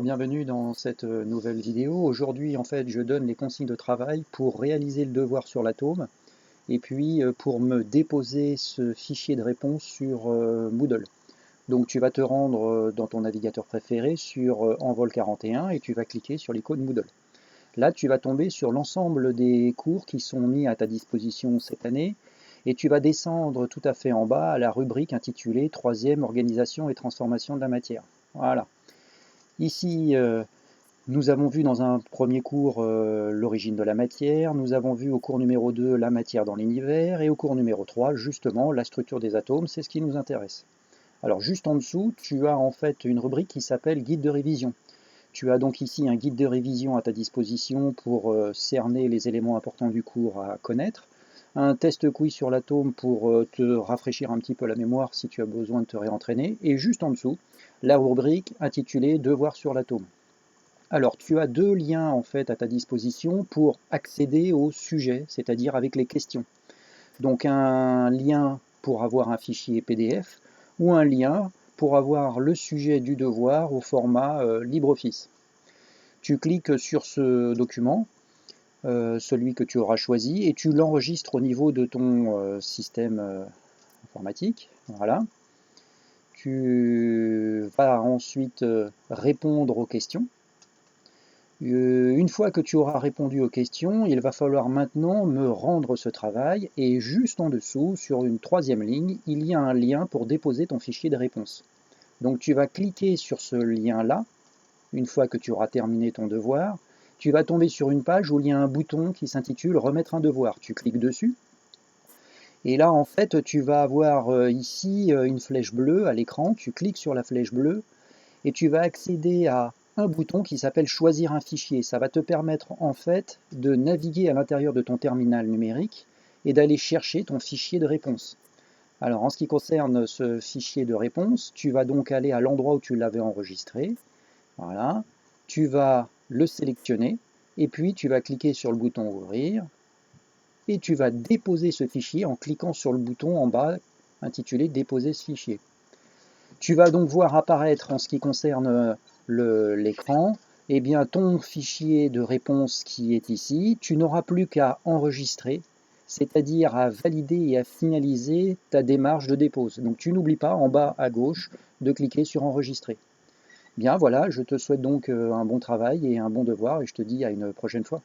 bienvenue dans cette nouvelle vidéo. Aujourd'hui, en fait, je donne les consignes de travail pour réaliser le devoir sur l'atome et puis pour me déposer ce fichier de réponse sur Moodle. Donc tu vas te rendre dans ton navigateur préféré sur Envol 41 et tu vas cliquer sur l'icône Moodle. Là, tu vas tomber sur l'ensemble des cours qui sont mis à ta disposition cette année et tu vas descendre tout à fait en bas à la rubrique intitulée 3e organisation et transformation de la matière. Voilà. Ici, nous avons vu dans un premier cours l'origine de la matière, nous avons vu au cours numéro 2 la matière dans l'univers, et au cours numéro 3, justement, la structure des atomes, c'est ce qui nous intéresse. Alors juste en dessous, tu as en fait une rubrique qui s'appelle guide de révision. Tu as donc ici un guide de révision à ta disposition pour cerner les éléments importants du cours à connaître, un test quiz sur l'atome pour te rafraîchir un petit peu la mémoire si tu as besoin de te réentraîner, et juste en dessous, la rubrique intitulée Devoir sur l'atome. Alors tu as deux liens en fait à ta disposition pour accéder au sujet, c'est-à-dire avec les questions. Donc un lien pour avoir un fichier PDF ou un lien pour avoir le sujet du devoir au format LibreOffice. Tu cliques sur ce document, celui que tu auras choisi, et tu l'enregistres au niveau de ton système informatique. Voilà. Tu vas ensuite répondre aux questions. Une fois que tu auras répondu aux questions, il va falloir maintenant me rendre ce travail, et juste en dessous, sur une troisième ligne, il y a un lien pour déposer ton fichier de réponse. Donc tu vas cliquer sur ce lien-là, une fois que tu auras terminé ton devoir, tu vas tomber sur une page où il y a un bouton qui s'intitule « Remettre un devoir ». Tu cliques dessus, et là en fait tu vas avoir ici une flèche bleue à l'écran, tu cliques sur la flèche bleue, et tu vas accéder à un bouton qui s'appelle choisir un fichier. Ça va te permettre en fait de naviguer à l'intérieur de ton terminal numérique et d'aller chercher ton fichier de réponse. Alors en ce qui concerne ce fichier de réponse, tu vas donc aller à l'endroit où tu l'avais enregistré. Voilà. Tu vas le sélectionner et puis tu vas cliquer sur le bouton ouvrir et tu vas déposer ce fichier en cliquant sur le bouton en bas intitulé déposer ce fichier. Tu vas donc voir apparaître en ce qui concerne l'écran, eh bien ton fichier de réponse qui est ici. Tu n'auras plus qu'à enregistrer, c'est-à-dire à valider et à finaliser ta démarche de dépose. Donc tu n'oublies pas en bas à gauche de cliquer sur enregistrer. Bien voilà, je te souhaite donc un bon travail et un bon devoir et je te dis à une prochaine fois.